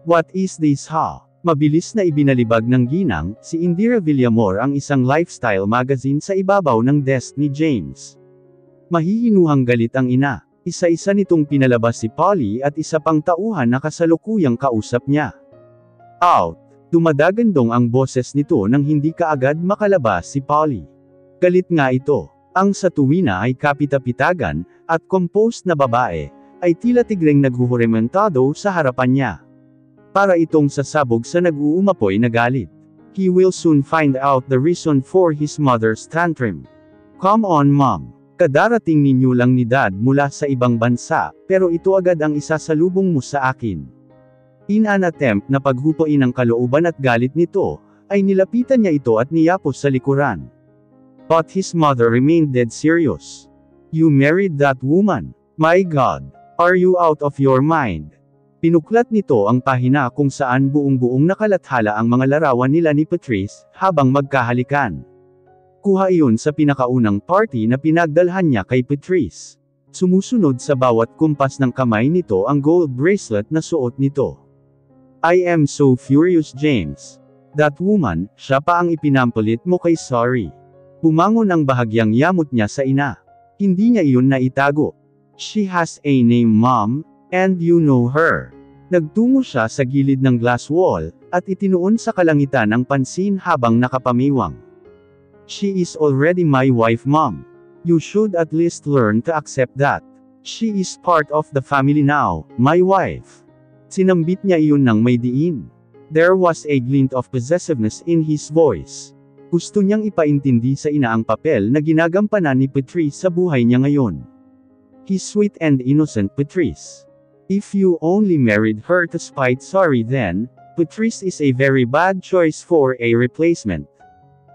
What is this ha? Mabilis na ibinalibag ng ginang, si Indira Villamor ang isang lifestyle magazine sa ibabaw ng desk ni James. Mahihinuhang galit ang ina. Isa-isa nitong pinalabas si Polly at isa pang tauhan na kasalukuyang kausap niya. Out! Dumadagandong ang boses nito nang hindi kaagad makalabas si Polly. Galit nga ito. Ang sa tuwina ay kapitapitagan, at composed na babae, ay tila tigreng naghuhurementado sa harapan niya. Para itong sasabog sa nag-uumapoy na galit. He will soon find out the reason for his mother's tantrum. Come on mom. Kadarating ninyo lang ni dad mula sa ibang bansa, pero ito agad ang isasalubong mo sa akin. In an attempt na paghupain ang kalooban at galit nito, ay nilapitan niya ito at niyapos sa likuran. But his mother remained dead serious. You married that woman. My God! Are you out of your mind? Pinuklat nito ang pahina kung saan buong-buong nakalathala ang mga larawan nila ni Patrice, habang magkahalikan. Kuha iyon sa pinakaunang party na pinagdalhan niya kay Patrice. Sumusunod sa bawat kumpas ng kamay nito ang gold bracelet na suot nito. I am so furious James. That woman, siya pa ang ipinampulit mo kay sorry. Bumangon ang bahagyang yamot niya sa ina. Hindi niya iyon naitago. She has a name mom, and you know her. Nagtungo siya sa gilid ng glass wall, at itinuon sa kalangitan ang pansin habang nakapamiwang. She is already my wife mom. You should at least learn to accept that. She is part of the family now, my wife. Sinambit niya iyon ng may diin. There was a glint of possessiveness in his voice. Gusto niyang ipaintindi sa ina ang papel na ginagampanan ni Patrice sa buhay niya ngayon. His sweet and innocent Patrice. If you only married her to spite sorry then, Patrice is a very bad choice for a replacement.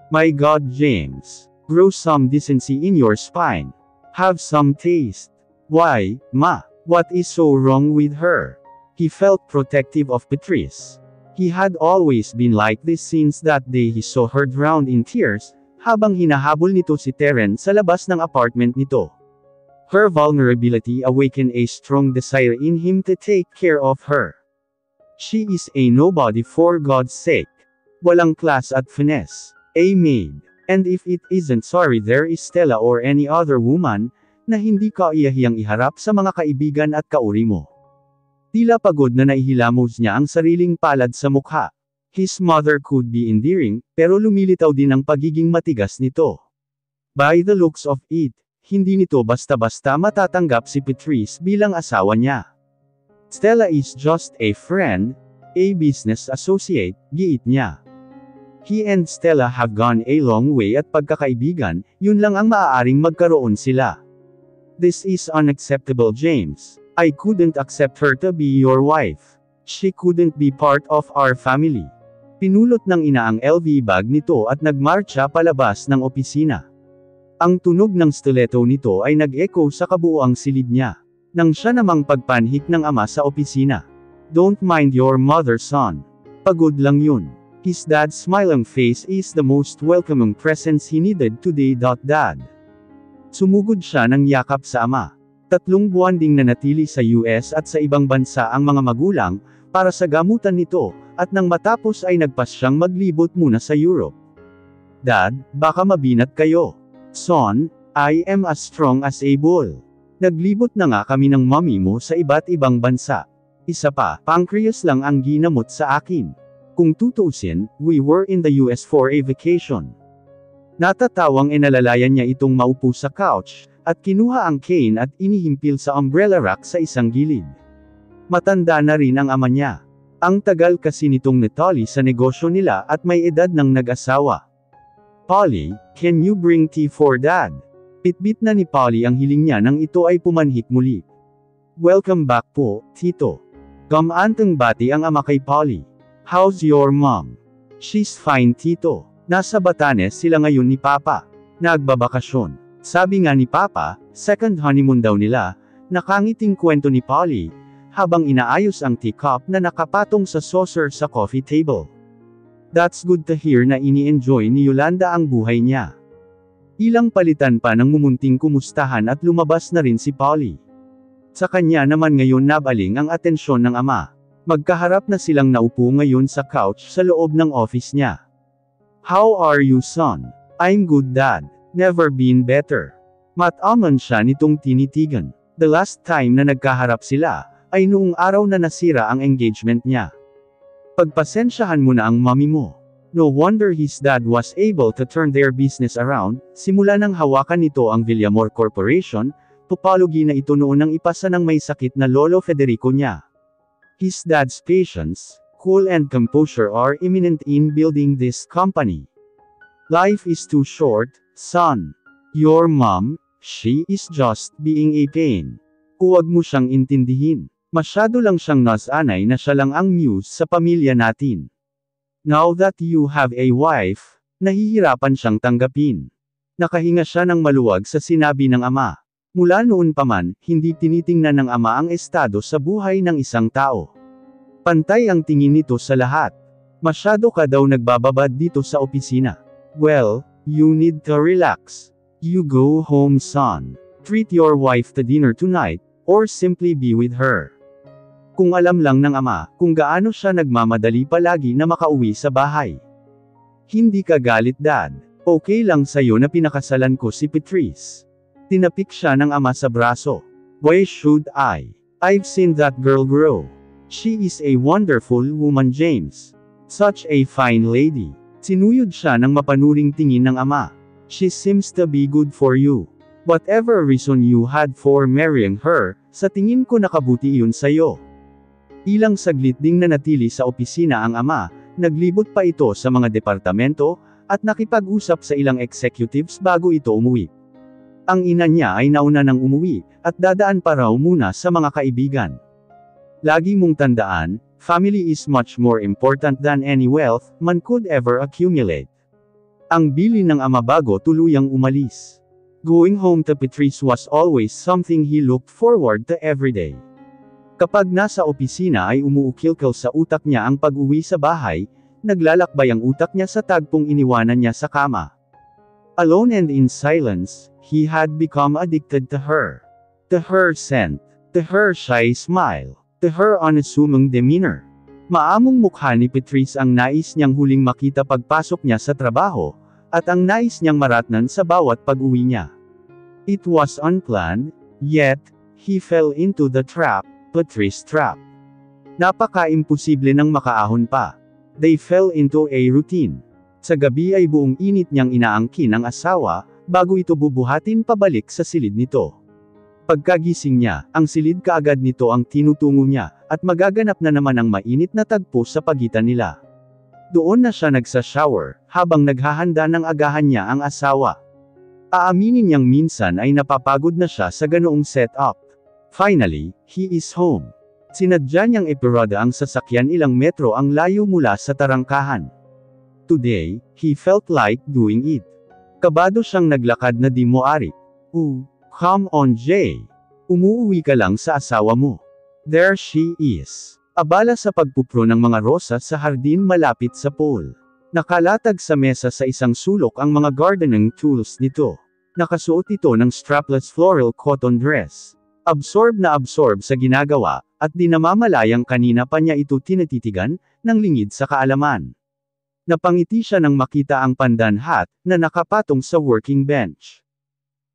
My God James. Grow some decency in your spine. Have some taste. Why, ma? What is so wrong with her? He felt protective of Patrice. He had always been like this since that day he saw her drowned in tears, habang hinahabol nito si Terence sa labas ng apartment nito. Her vulnerability awakened a strong desire in him to take care of her. She is a nobody for God's sake. Walang class at finesse. A maid. And if it isn't sorry there is Stella or any other woman, na hindi ka iyahiyang iharap sa mga kaibigan at kauri mo. Tila pagod na naihilamos niya ang sariling palad sa mukha. His mother could be endearing, pero lumilitaw din ang pagiging matigas nito. By the looks of it, hindi nito basta-basta matatanggap si Patrice bilang asawa niya. Stella is just a friend, a business associate, giit niya. He and Stella have gone a long way at pagkakaibigan, yun lang ang maaaring magkaroon sila. This is unacceptable James. I couldn't accept her to be your wife. She couldn't be part of our family. Pinulot ng ina ang LV bag nito at nagmarcha palabas ng opisina. Ang tunog ng stiletto nito ay nag-echo sa kabuuang silid niya. Nang siya namang pagpanhik ng ama sa opisina. Don't mind your mother son. Pagod lang yun. His dad's smiling face is the most welcoming presence he needed today. Dad. Sumugod siya ng yakap sa ama. 3 buwan ding nanatili sa US at sa ibang bansa ang mga magulang, para sa gamutan nito, at nang matapos ay nagpas siyang maglibot muna sa Europe. Dad, baka mabinat kayo. Son, I am as strong as a bull. Naglibot na nga kami ng mommy mo sa iba't ibang bansa. Isa pa, pancreas lang ang ginamot sa akin. Kung tutuusin, we were in the US for a vacation. Natatawang inalalayan niya itong maupo sa couch, at kinuha ang cane at inihimpil sa umbrella rack sa isang gilid. Matanda na rin ang ama niya. Ang tagal kasi nitong natali sa negosyo nila at may edad ng nag-asawa. Polly, can you bring tea for dad? Pitbit na ni Polly ang hiling niya nang ito ay pumanhik muli. Welcome back po, Tito. Gamantang bati ang ama kay Polly. How's your mom? She's fine Tito. Nasa Batanes sila ngayon ni Papa. Nagbabakasyon. Sabi nga ni Papa, second honeymoon daw nila, nakangiting kwento ni Polly, habang inaayos ang teacup na nakapatong sa saucer sa coffee table. That's good to hear na ini-enjoy ni Yolanda ang buhay niya. Ilang palitan pa ng mumunting kumustahan at lumabas na rin si Polly. Sa kanya naman ngayon nabaling ang atensyon ng ama. Magkaharap na silang naupo ngayon sa couch sa loob ng office niya. "How are you, son?" "I'm good, Dad. Never been better." Mataman siya nitong tinitigan. The last time na nagkaharap sila, ay noong araw na nasira ang engagement niya. "Pagpasensyahan mo na ang mommy mo." No wonder his dad was able to turn their business around, simula nang hawakan nito ang Villamor Corporation, papalogi na ito noon nang ipasa ng may sakit na Lolo Federico niya. His dad's patience, cool and composure are eminent in building this company. "Life is too short, son. Your mom, she is just being a pain. Huwag mo siyang intindihin. Masyado lang siyang nasanay na siya lang ang muse sa pamilya natin. Now that you have a wife, nahihirapan siyang tanggapin." Nakahinga siya ng maluwag sa sinabi ng ama. Mula noon pa man, hindi tinitingnan ng ama ang estado sa buhay ng isang tao. Pantay ang tingin nito sa lahat. "Masyado ka daw nagbababad dito sa opisina. Well, you need to relax. You go home, son. Treat your wife to dinner tonight, or simply be with her." Kung alam lang ng ama, kung gaano siya nagmamadali palagi na makauwi sa bahay. "Hindi ka galit, Dad. Okay lang sa'yo na pinakasalan ko si Patrice." Tinapik siya ng ama sa braso. "Why should I? I've seen that girl grow. She is a wonderful woman, James. Such a fine lady." Sinuyod siya ng mapanuring tingin ng ama. "She seems to be good for you. Whatever reason you had for marrying her, sa tingin ko nakabuti iyon sa'yo." Ilang saglit ding nanatili sa opisina ang ama, naglibot pa ito sa mga departamento, at nakipag-usap sa ilang executives bago ito umuwi. Ang ina niya ay nauna nang umuwi, at dadaan pa raw muna sa mga kaibigan. "Lagi mong tandaan, family is much more important than any wealth man could ever accumulate." Ang bilin ng ama bago tuluyang umalis. Going home to Patrice was always something he looked forward to every day. Kapag nasa opisina ay umuukil-kil sa utak niya ang pag-uwi sa bahay, naglalakbay ang utak niya sa tagpong iniwanan niya sa kama. Alone and in silence, he had become addicted to her. To her scent, to her shy smile, to her unassuming demeanor. Maamong mukha ni Patrice ang nais niyang huling makita pagpasok niya sa trabaho, at ang nais niyang maratnan sa bawat pag-uwi niya. It was unplanned, yet, he fell into the trap, Patrice trap. Napaka-imposible nang makaahon pa. They fell into a routine. Sa gabi ay buong init niyang inaangkin ang asawa, bago ito bubuhatin pabalik sa silid nito. Pagkagising niya, ang silid kaagad nito ang tinutungo niya, at magaganap na naman ang mainit na tagpo sa pagitan nila. Doon na siya nagsa-shower, habang naghahanda ng agahan niya ang asawa. Aaminin niyang minsan ay napapagod na siya sa ganoong setup. Finally, he is home. Sinadya niyang ipirada ang sasakyan ilang metro ang layo mula sa tarangkahan. Today, he felt like doing it. Kabado siyang naglakad na di moari. Come on, Jay. Umuuwi ka lang sa asawa mo. There she is. Abala sa pagpupro ng mga rosas sa hardin malapit sa pool. Nakalatag sa mesa sa isang sulok ang mga gardening tools nito. Nakasuot ito ng strapless floral cotton dress. Absorb sa ginagawa, at di namamalayang kanina pa niya ito tinatitigan, ng lingid sa kaalaman. Napangiti siya nang makita ang pandan hat, na nakapatong sa working bench.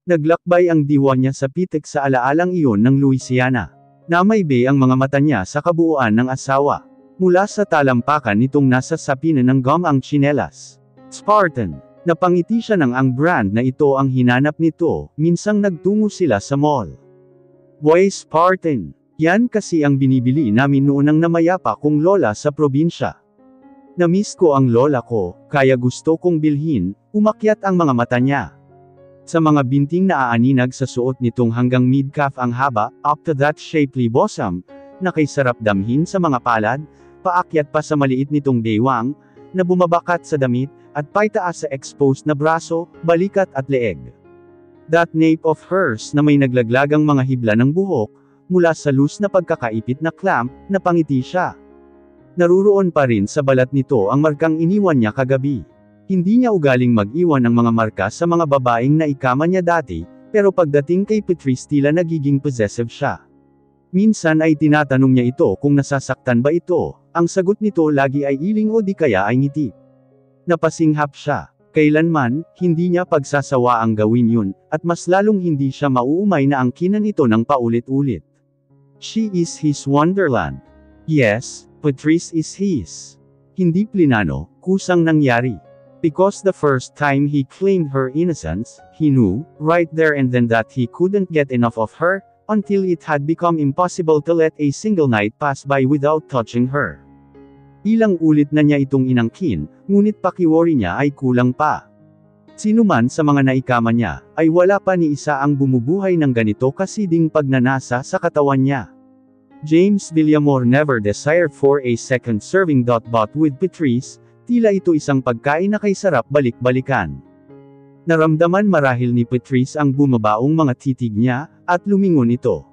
Naglakbay ang diwa niya sa pitik sa alaalang iyon ng Louisiana. Namaybe ang mga mata niya sa kabuuan ng asawa. Mula sa talampakan nitong nasa sapinan ng gum ang tsinelas. Spartan. Napangiti siya nang ang brand na ito ang hinanap nito, minsang nagtungo sila sa mall. Boy Spartan. Yan kasi ang binibili namin noon nang namayapa kong lola sa probinsya. Namiss ko ang lola ko, kaya gusto kong bilhin, umakyat ang mga mata niya. Sa mga binting na aaninag sa suot nitong hanggang mid-calf ang haba, up to that shapely bosom, na kay sarap damhin sa mga palad, paakyat pa sa maliit nitong baywang, na bumabakat sa damit, at paitaas sa exposed na braso, balikat at leeg. That nape of hers na may naglaglagang mga hibla ng buhok, mula sa loose na pagkakaipit na clamp, napangiti siya. Naruroon pa rin sa balat nito ang markang iniwan niya kagabi. Hindi niya ugaling mag-iwan ng mga marka sa mga babaeng naikama niya dati, pero pagdating kay Patrice tila nagiging possessive siya. Minsan ay tinatanong niya ito kung nasasaktan ba ito, ang sagot nito lagi ay iling o di kaya ay ngiti. Napasinghap siya. Kailanman, hindi niya pagsasawaang gawin yun, at mas lalong hindi siya mauumay na angkinan ito ng paulit-ulit. She is his wonderland. Yes, Patrice is his. Hindi plinano, kusang nangyari. Because the first time he claimed her innocence, he knew, right there and then that he couldn't get enough of her, until it had become impossible to let a single night pass by without touching her. Ilang ulit na niya itong inangkin, ngunit pakiwari niya ay kulang pa. Sino man sa mga naikama niya, ay wala pa ni isa ang bumubuhay ng ganito kasiding pagnanasa sa katawan niya. James Villamor never desired for a second serving. But with Patrice, tila ito isang pagkain na kay sarap balik-balikan. Naramdaman marahil ni Patrice ang bumabaong mga titig niya, at lumingon ito.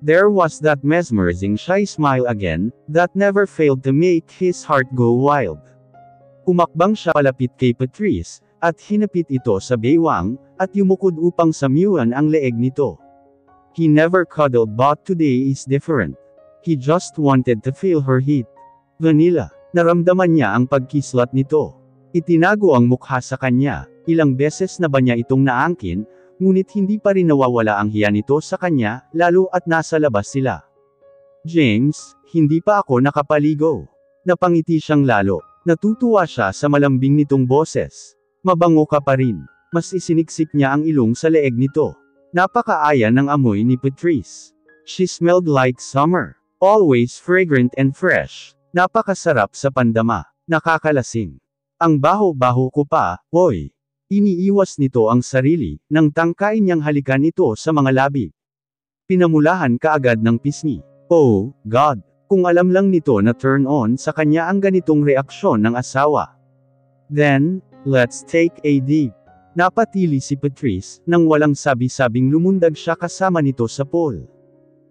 There was that mesmerizing shy smile again, that never failed to make his heart go wild. Umakbang siya palapit kay Patrice, at hinapit ito sa baywang, at yumukod upang samyuan ang leeg nito. He never cuddled but today is different. He just wanted to feel her heat. Vanilla. Naramdaman niya ang pagkislat nito. Itinago ang mukha sa kanya, ilang beses na ba niya itong naangkin, ngunit hindi pa rin nawawala ang hiya nito sa kanya, lalo at nasa labas sila. James, hindi pa ako nakapaligo. Napangiti siyang lalo. Natutuwa siya sa malambing nitong boses. Mabango ka pa rin. Mas isiniksik niya ang ilong sa leeg nito. Napakaaya ng amoy ni Patrice. She smelled like summer. Always fragrant and fresh. Napakasarap sa pandama. Nakakalasing. Ang baho-baho ko pa, hoy. Iniiwas nito ang sarili, nang tangkain niyang halikan ito sa mga labi. Pinamulahan kaagad ng pisngi. Oh, God! Kung alam lang nito na turn on sa kanya ang ganitong reaksyon ng asawa. Then, let's take a deep. Napatili si Patrice, nang walang sabi-sabing lumundag siya kasama nito sa pool.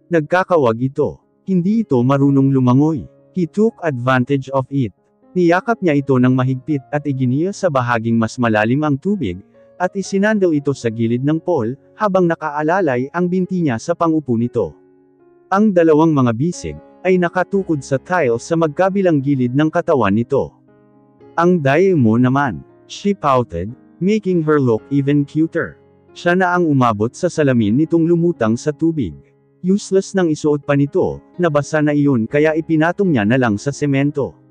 Nagkakawag ito. Hindi ito marunong lumangoy. He took advantage of it. Niyakap niya ito ng mahigpit at iginiya sa bahaging mas malalim ang tubig, at isinandal ito sa gilid ng pool, habang nakaalalay ang binti niya sa pangupo nito. Ang dalawang mga bisig, ay nakatukod sa tile sa magkabilang gilid ng katawan nito. Ang daye mo naman, she pouted, making her look even cuter. Siya na ang umabot sa salamin nitong lumutang sa tubig. Useless nang isuot pa nito, nabasa na iyon kaya ipinatong niya na lang sa semento.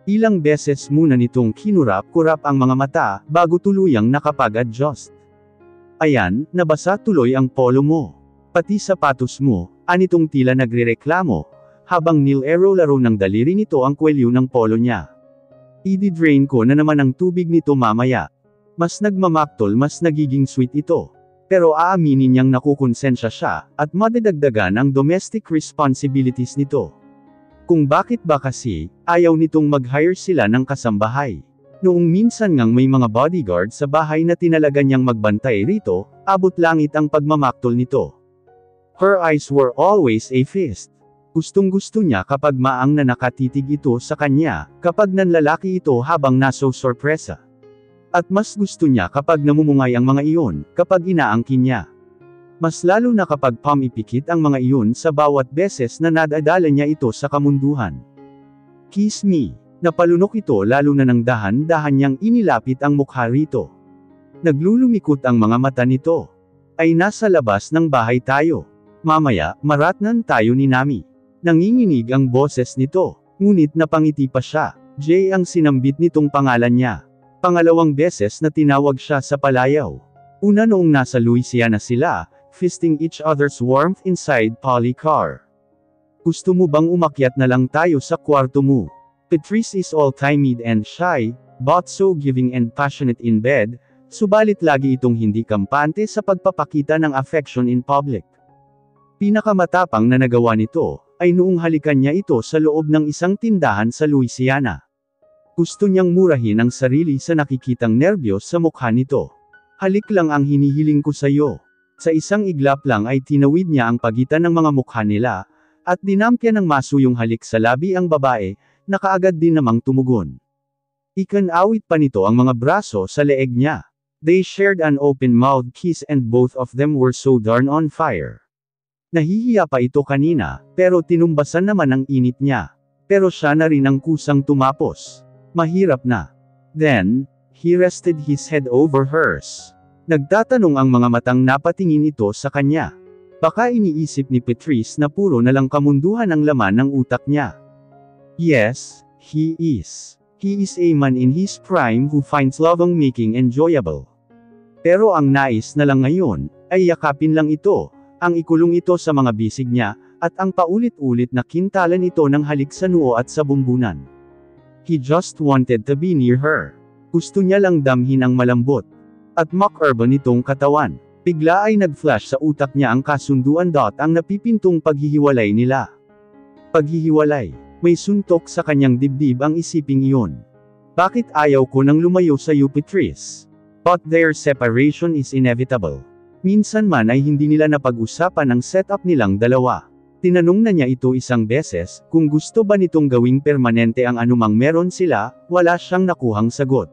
Ilang beses muna nitong kinurap-kurap ang mga mata, bago tuluyang nakapag-adjust. Ayan, nabasa tuloy ang polo mo. Pati sapatos mo, anitong tila nagrereklamo, habang nilero-laro ng daliri nito ang kwelyo ng polo niya. I-drain ko na naman ang tubig nito mamaya. Mas nagmamaktol mas nagiging sweet ito. Pero aaminin niyang nakukonsensya siya, at madadagdagan ang domestic responsibilities nito. Kung bakit ba kasi, ayaw nitong mag-hire sila ng kasambahay. Noong minsan ngang may mga bodyguard sa bahay na tinalaga niyang magbantay rito, abot langit ang pagmamaktol nito. Her eyes were always a feast. Gustong-gusto niya kapag maang na nakatitig ito sa kanya, kapag nanlalaki ito habang naso-sorpresa. At mas gusto niya kapag namumungay ang mga iyon, kapag inaangkin niya. Mas lalo na kapag pamipikit ang mga iyon sa bawat beses na nadadala niya ito sa kamunduhan. Kiss me. Napalunok ito lalo na nang dahan-dahan niyang inilapit ang mukha rito. Naglulumikot ang mga mata nito. Ay nasa labas ng bahay tayo. Mamaya, maratnan tayo ni Nami. Nanginginig ang boses nito, ngunit napangiti pa siya. Jay ang sinambit nitong pangalan niya. Pangalawang beses na tinawag siya sa palayaw. Una noong nasa Louisiana sila, feasting each other's warmth inside Polly car. Gusto mo bang umakyat na lang tayo sa kwarto mo? Patrice is all-timid and shy, but so giving and passionate in bed, subalit lagi itong hindi kampante sa pagpapakita ng affection in public. Pinakamatapang na nagawa nito, ay noong halikan niya ito sa loob ng isang tindahan sa Louisiana. Gusto niyang murahin ang sarili sa nakikitang nerbiyos sa mukha nito. Halik lang ang hinihiling ko sa iyo. Sa isang iglap lang ay tinawid niya ang pagitan ng mga mukha nila, at dinampya ng maso yung halik sa labi ang babae, na kaagad din namang tumugon. Ikanawit pa nito ang mga braso sa leeg niya. They shared an open-mouthed kiss and both of them were so darn on fire. Nahihiya pa ito kanina, pero tinumbasan naman ang init niya. Pero siya na rin ang kusang tumapos. Mahirap na. Then, he rested his head over hers. Nagtatanong ang mga matang napatingin ito sa kanya. Baka iniisip ni Patrice na puro na lang kamunduhan ang laman ng utak niya. Yes, he is. He is a man in his prime who finds lovemaking enjoyable. Pero ang nais na lang ngayon, ay yakapin lang ito, ang ikulong ito sa mga bisig niya, at ang paulit-ulit na kintalan ito ng halik sa noo at sa bumbunan. He just wanted to be near her. Gusto niya lang damhin ang malambot at makurban nitong katawan. Bigla ay nag-flash sa utak niya ang kasunduan. Ang napipintong paghihiwalay nila. Paghihiwalay. May suntok sa kanyang dibdib ang isiping iyon. Bakit ayaw ko nang lumayo sa iyo, Patrice? But their separation is inevitable. Minsan man ay hindi nila napag-usapan ang setup nilang dalawa. Tinanong na niya ito isang beses, kung gusto ba nitong gawing permanente ang anumang meron sila, wala siyang nakuhang sagot.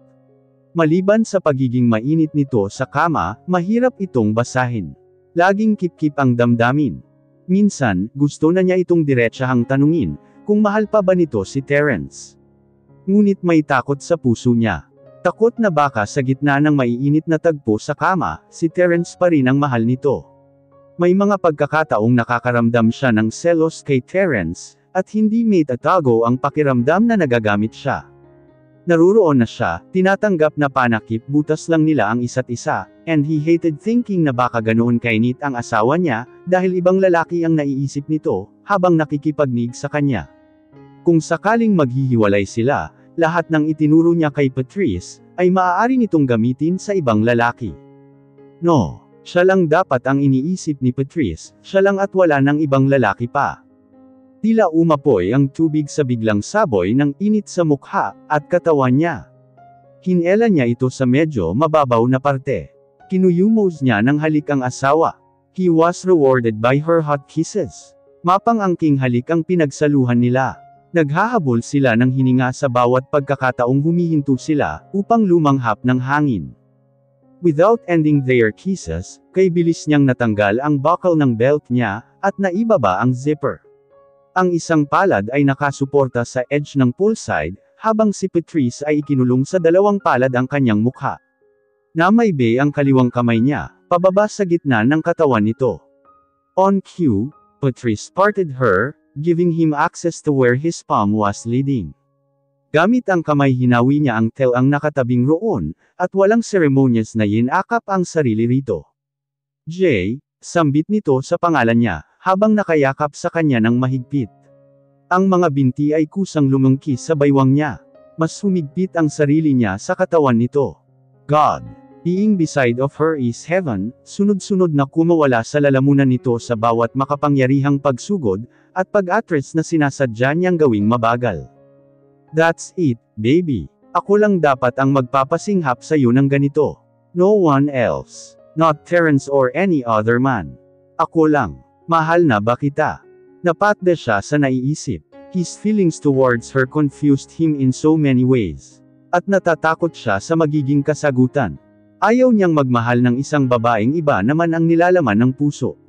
Maliban sa pagiging mainit nito sa kama, mahirap itong basahin. Laging kip-kip ang damdamin. Minsan, gusto na niya itong diretsahang tanungin, kung mahal pa ba nito si Terence. Ngunit may takot sa puso niya. Takot na baka sa gitna ng maiinit na tagpo sa kama, si Terence pa rin ang mahal nito. May mga pagkakataong nakakaramdam siya ng selos kay Terence, at hindi may tatago ang pakiramdam na nagagamit siya. Naruroon na siya, tinatanggap na panakip butas lang nila ang isa't isa, and he hated thinking na baka ganoon kainit ang asawa niya, dahil ibang lalaki ang naiisip nito, habang nakikipagnig sa kanya. Kung sakaling maghihiwalay sila, lahat ng itinuro niya kay Patrice, ay maaari nitong gamitin sa ibang lalaki. No. Siya lang dapat ang iniisip ni Patrice, siya lang at wala ng ibang lalaki pa. Tila umapoy ang tubig sa biglang saboy ng init sa mukha, at katawan niya. Hinela niya ito sa medyo mababaw na parte. Kinuyumos niya ng halik ang asawa. He was rewarded by her hot kisses. Mapang-angking halik ang pinagsaluhan nila. Naghahabol sila ng hininga sa bawat pagkakataong humihinto sila, upang lumanghap ng hangin. Without ending their kisses, kay bilis niyang natanggal ang buckle ng belt niya, at naibaba ang zipper. Ang isang palad ay nakasuporta sa edge ng poolside, habang si Patrice ay ikinulong sa dalawang palad ang kanyang mukha. Namaybe ang kaliwang kamay niya, pababa sa gitna ng katawan nito. On cue, Patrice parted her, giving him access to where his palm was leading. Gamit ang kamay hinawi niya ang tel ang nakatabing roon, at walang seremonyas na yinakap ang sarili rito. Jay, sambit nito sa pangalan niya, habang nakayakap sa kanya ng mahigpit. Ang mga binti ay kusang lumangki sa baywang niya. Mas humigpit ang sarili niya sa katawan nito. God, being beside of her is heaven, sunod-sunod na kumawala sa lalamunan nito sa bawat makapangyarihang pagsugod, at pag-atres na sinasadya niyang gawing mabagal. That's it, baby. Ako lang dapat ang magpapasinghap sa iyo ng ganito. No one else. Not Terence or any other man. Ako lang. Mahal na ba kita? Napatda siya sa naiisip. His feelings towards her confused him in so many ways. At natatakot siya sa magiging kasagutan. Ayaw niyang magmahal ng isang babaeng iba naman ang nilalaman ng puso.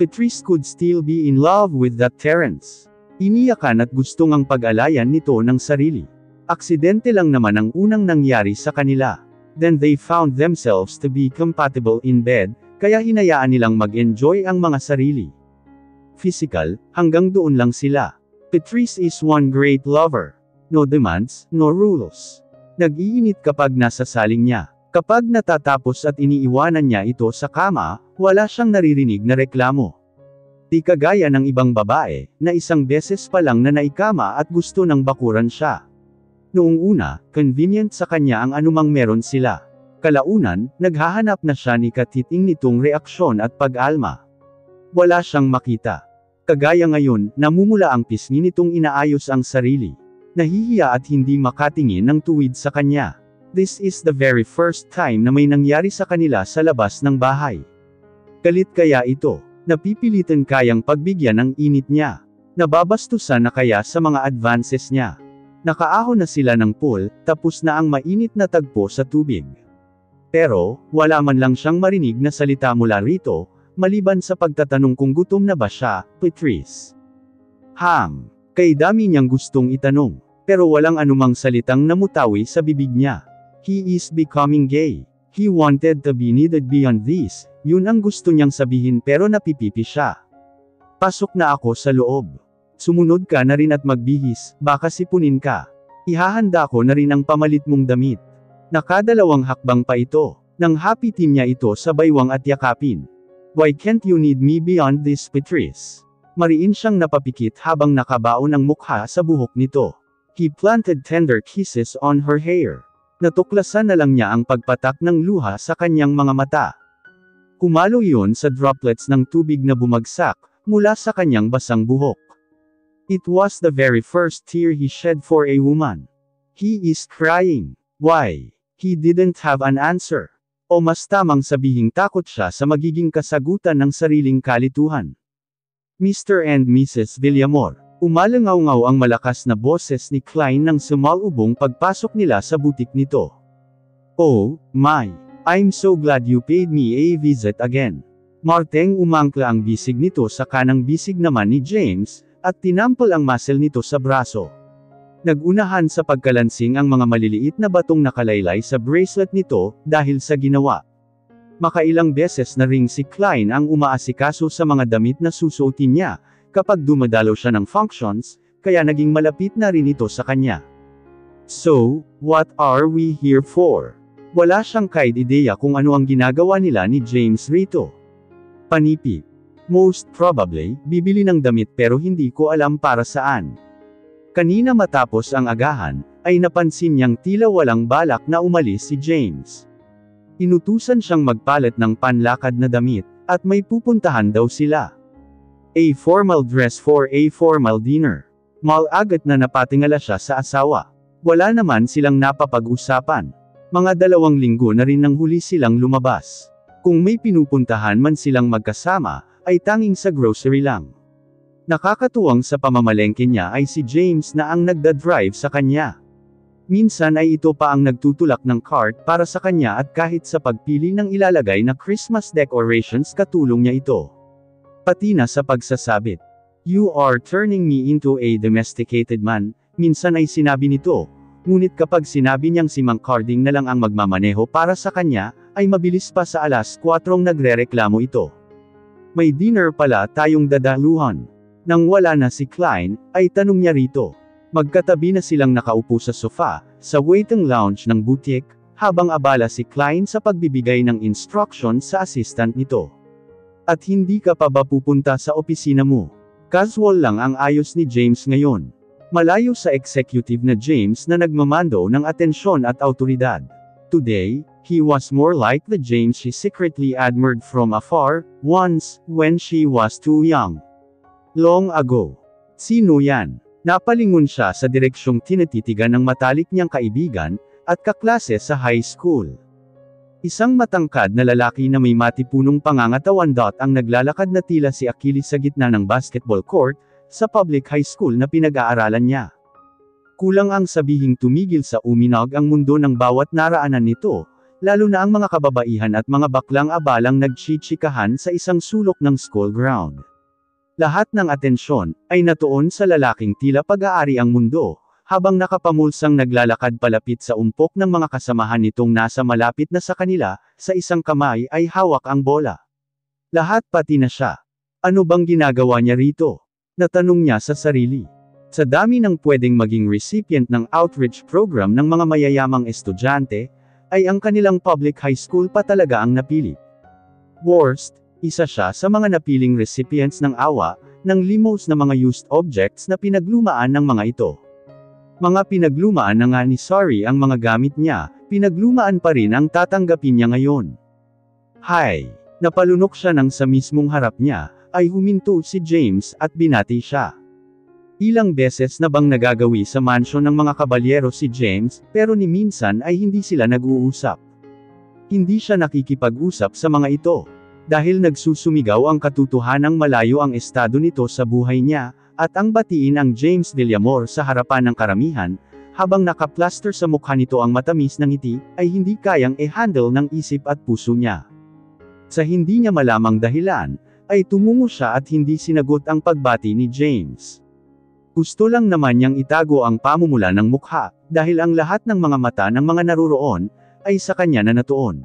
Patrice could still be in love with that Terence. Iniyakan at gustong ang pag-alayan nito ng sarili. Aksidente lang naman ang unang nangyari sa kanila. Then they found themselves to be compatible in bed, kaya hinayaan nilang mag-enjoy ang mga sarili. Physical, hanggang doon lang sila. Patrice is one great lover. No demands, no rules. Nag-iinit kapag nasa saling niya. Kapag natatapos at iniiwanan niya ito sa kama, wala siyang naririnig na reklamo. Di kagaya ng ibang babae, na isang beses pa lang na naikama at gusto ng bakuran siya. Noong una, convenient sa kanya ang anumang meron sila. Kalaunan, naghahanap na siya ni katiting nitong reaksyon at pag-alma. Wala siyang makita. Kagaya ngayon, namumula ang pisngi nitong inaayos ang sarili. Nahihiya at hindi makatingin ng tuwid sa kanya. This is the very first time na may nangyari sa kanila sa labas ng bahay. Galit kaya ito? Napipilitan kayang pagbigyan ng init niya. Nababastusan na kaya sa mga advances niya. Nakaahon na sila ng pool, tapos na ang mainit na tagpo sa tubig. Pero, wala man lang siyang marinig na salita mula rito, maliban sa pagtatanong kung gutom na ba siya, Patrice. Kay dami niyang gustong itanong, pero walang anumang salitang namutawi sa bibig niya. He is becoming gay. He wanted to be needed beyond this, yun ang gusto niyang sabihin pero napipipi siya. Pasok na ako sa loob. Sumunod ka na rin at magbihis, baka sipunin ka. Ihahanda ko na rin ang pamalit mong damit. Nakadalawang hakbang pa ito, nang hapitin niya ito sa baywang at yakapin. Why can't you need me beyond this, Patrice? Mariin siyang napapikit habang nakabaon ang mukha sa buhok nito. He planted tender kisses on her hair. Natuklasan na lang niya ang pagpatak ng luha sa kanyang mga mata. Kumalo iyon sa droplets ng tubig na bumagsak, mula sa kanyang basang buhok. It was the very first tear he shed for a woman. He is crying. Why? He didn't have an answer. O mas tamang sabihing takot siya sa magiging kasagutan ng sariling kalituhan. Mr. and Mrs. Villamor. Umalangaw-ngaw ang malakas na boses ni Klein nang sumalubong pagpasok nila sa butik nito. Oh, my. I'm so glad you paid me a visit again. Marteng umangkla ang bisig nito sa kanang bisig naman ni James, at tinampal ang muscle nito sa braso. Nagunahan sa pagkalansing ang mga maliliit na batong nakalaylay sa bracelet nito, dahil sa ginawa. Makailang beses na ring si Klein ang umaasikaso sa mga damit na susuotin niya, kapag dumadalo siya ng functions, kaya naging malapit na rin ito sa kanya. So, what are we here for? Wala siyang kahit ideya kung ano ang ginagawa nila ni James rito. Panipip. Most probably, bibili ng damit pero hindi ko alam para saan. Kanina matapos ang agahan, ay napansin niyang tila walang balak na umalis si James. Inutusan siyang magpalit ng panlakad na damit, at may pupuntahan daw sila. A formal dress for a formal dinner. Malagat na napatingala siya sa asawa. Wala naman silang napapag-usapan. Mga 2 linggo na rin nang huli silang lumabas. Kung may pinupuntahan man silang magkasama, ay tanging sa grocery lang. Nakakatuwang sa pamamalengke niya ay si James na ang nagdadrive sa kanya. Minsan ay ito pa ang nagtutulak ng cart para sa kanya at kahit sa pagpili ng ilalagay na Christmas decorations katulong niya ito. Pati na sa pagsasabit. You are turning me into a domesticated man, minsan ay sinabi nito. Ngunit kapag sinabi niyang si Mang Carding na lang ang magmamaneho para sa kanya, ay mabilis pa sa 4:00 nagrereklamo ito. May dinner pala tayong dadaluhan. Nang wala na si Klein, ay tanong niya rito. Magkatabi na silang nakaupo sa sofa, sa waiting lounge ng boutique, habang abala si Klein sa pagbibigay ng instructions sa assistant nito. At hindi ka pa ba pupunta sa opisina mo? Casual lang ang ayos ni James ngayon. Malayo sa executive na James na nagmamando ng atensyon at autoridad. Today, he was more like the James she secretly admired from afar, once, when she was too young. Long ago. Sino yan? Napalingon siya sa direksyong tinatitigan ng matalik niyang kaibigan, at kaklase sa high school. Isang matangkad na lalaki na may matipunong pangangatawan. Ang naglalakad na tila si Achilles sa gitna ng basketball court, sa public high school na pinag-aaralan niya. Kulang ang sabihing tumigil sa uminog ang mundo ng bawat naraanan nito, lalo na ang mga kababaihan at mga baklang abalang nagchichikahan sa isang sulok ng school ground. Lahat ng atensyon, ay natuon sa lalaking tila pag-aari ang mundo, habang nakapamulsang naglalakad palapit sa umpok ng mga kasamahan nitong nasa malapit na sa kanila, sa isang kamay ay hawak ang bola. Lahat pati na siya. Ano bang ginagawa niya rito? Natanong niya sa sarili. Sa dami ng pwedeng maging recipient ng outreach program ng mga mayayamang estudyante, ay ang kanilang public high school pa talaga ang napili. Worst, isa siya sa mga napiling recipients ng awa, ng limos na mga used objects na pinaglumaan ng mga ito. Mga pinaglumaan na nga ni Sorry ang mga gamit niya, pinaglumaan pa rin ang tatanggapin niya ngayon. Hay! Napalunok siya nang sa mismong harap niya, ay huminto si James at binati siya. Ilang beses na bang nagagawi sa mansyon ng mga kabalyero si James, pero ni minsan ay hindi sila nag-uusap. Hindi siya nakikipag-usap sa mga ito. Dahil nagsusumigaw ang katotohanang malayo ang estado nito sa buhay niya, at ang batiin ang James Villamor sa harapan ng karamihan, habang nakaplaster sa mukha nito ang matamis na ngiti, ay hindi kayang i-handle ng isip at puso niya. Sa hindi niya malamang dahilan, ay tumungo siya at hindi sinagot ang pagbati ni James. Gusto lang naman niyang itago ang pamumula ng mukha, dahil ang lahat ng mga mata ng mga naruroon, ay sa kanya na natuon.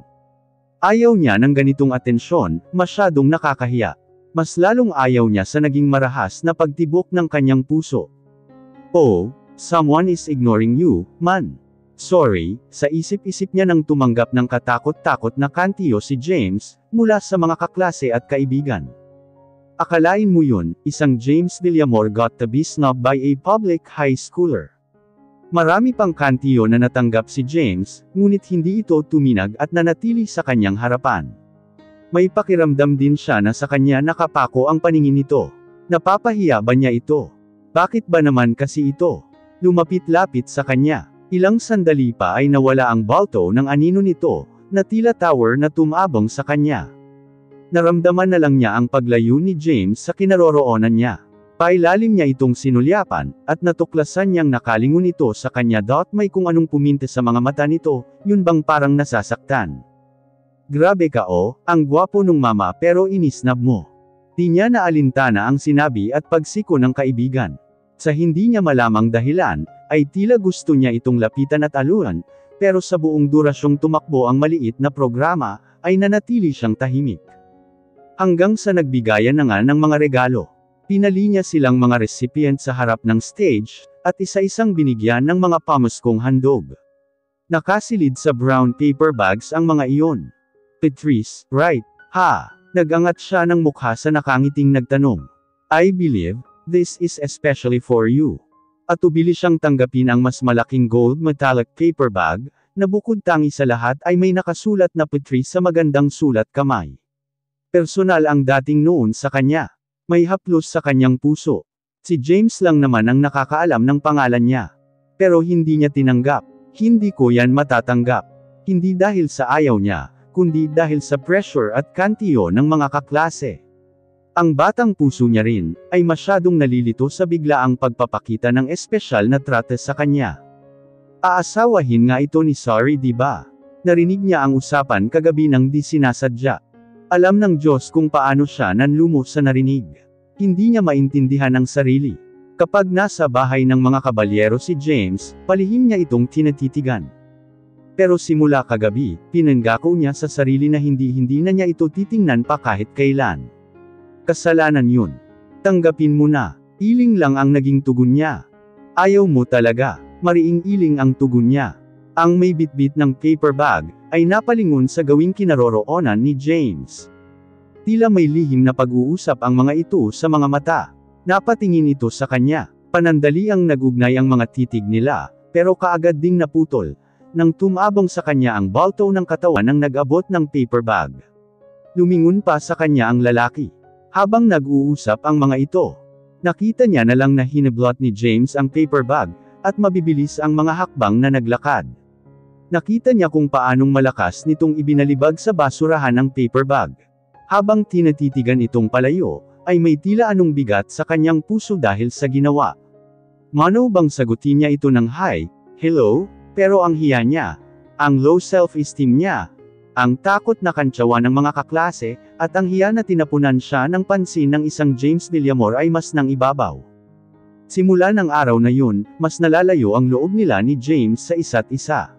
Ayaw niya ng ganitong atensyon, masyadong nakakahiya. Mas lalong ayaw niya sa naging marahas na pagtibok ng kanyang puso. Oh, someone is ignoring you, man. Sorry, sa isip-isip niya nang tumanggap ng katakot-takot na kantiyo si James, mula sa mga kaklase at kaibigan. Akalain mo yun, isang James Villamor got to be snubbed by a public high schooler. Marami pang kantiyo na natanggap si James, ngunit hindi ito tuminag at nanatili sa kanyang harapan. May pakiramdam din siya na sa kanya nakapako ang paningin nito. Napapahiya ba niya ito? Bakit ba naman kasi ito? Lumapit-lapit sa kanya. Ilang sandali pa ay nawala ang balto ng anino nito, na tila tower na tumabong sa kanya. Naramdaman na lang niya ang paglayo ni James sa kinaroroonan niya. Pailalim niya itong sinulyapan, at natuklasan niyang nakalingon ito sa kanya. May kung anong puminta sa mga mata nito, yun bang parang nasasaktan. Grabe ka ang gwapo nung mama pero inisnab mo. Di niya naalintana ang sinabi at pagsiko ng kaibigan. Sa hindi niya malamang dahilan, ay tila gusto niya itong lapitan at aluan, pero sa buong durasyong tumakbo ang maliit na programa, ay nanatili siyang tahimik. Hanggang sa nagbigayan na nga ng mga regalo. Pinali niya silang mga recipient sa harap ng stage, at isa-isang binigyan ng mga pamaskong handog. Nakasilid sa brown paper bags ang mga iyon. Patrice, right? Ha? Nagangat siya ng mukha sa nakangiting nagtanong. I believe, this is especially for you. At ubili siyang tanggapin ang mas malaking gold metallic paper bag, na bukod tangi sa lahat ay may nakasulat na Patrice sa magandang sulat kamay. Personal ang dating noon sa kanya. May haplos sa kanyang puso. Si James lang naman ang nakakaalam ng pangalan niya. Pero hindi niya tinanggap. Hindi ko yan matatanggap. Hindi dahil sa ayaw niya, kundi dahil sa pressure at kantiyo ng mga kaklase. Ang batang puso niya rin, ay masyadong nalilito sa biglaang pagpapakita ng espesyal na trato sa kanya. Aasawahin nga ito ni Sorry di ba? Narinig niya ang usapan kagabi nang di sinasadya. Alam ng Diyos kung paano siya nanlumo sa narinig. Hindi niya maintindihan ang sarili. Kapag nasa bahay ng mga kabalyero si James, palihim niya itong tinatitigan. Pero simula kagabi, pinanggako niya sa sarili na hindi na niya ito titingnan pa kahit kailan. Kasalanan yun. Tanggapin mo na. Iling lang ang naging tugon niya. Ayaw mo talaga. Mariing iling ang tugon niya. Ang may bitbit ng paper bag, ay napalingon sa gawing kinaroroonan ni James. Tila may lihim na pag-uusap ang mga ito sa mga mata. Napatingin ito sa kanya. Panandali ang nagugnay ang mga titig nila, pero kaagad ding naputol, nang tumabong sa kanya ang balto ng katawan ng nag-abot ng paper bag. Lumingon pa sa kanya ang lalaki. Habang nag-uusap ang mga ito, nakita niya na lang na hinablot ni James ang paper bag, at mabibilis ang mga hakbang na naglakad. Nakita niya kung paanong malakas nitong ibinalibag sa basurahan ang paper bag. Habang tinatitigan itong palayo, ay may tila anong bigat sa kanyang puso dahil sa ginawa. Mano bang sagutin niya ito ng hi, hello, pero ang hiya niya, ang low self-esteem niya, ang takot na kantsawa ng mga kaklase, at ang hiya na tinapunan siya ng pansin ng isang James Villamor ay mas nang ibabaw. Simula ng araw na yun, mas nalalayo ang loob nila ni James sa isa't isa.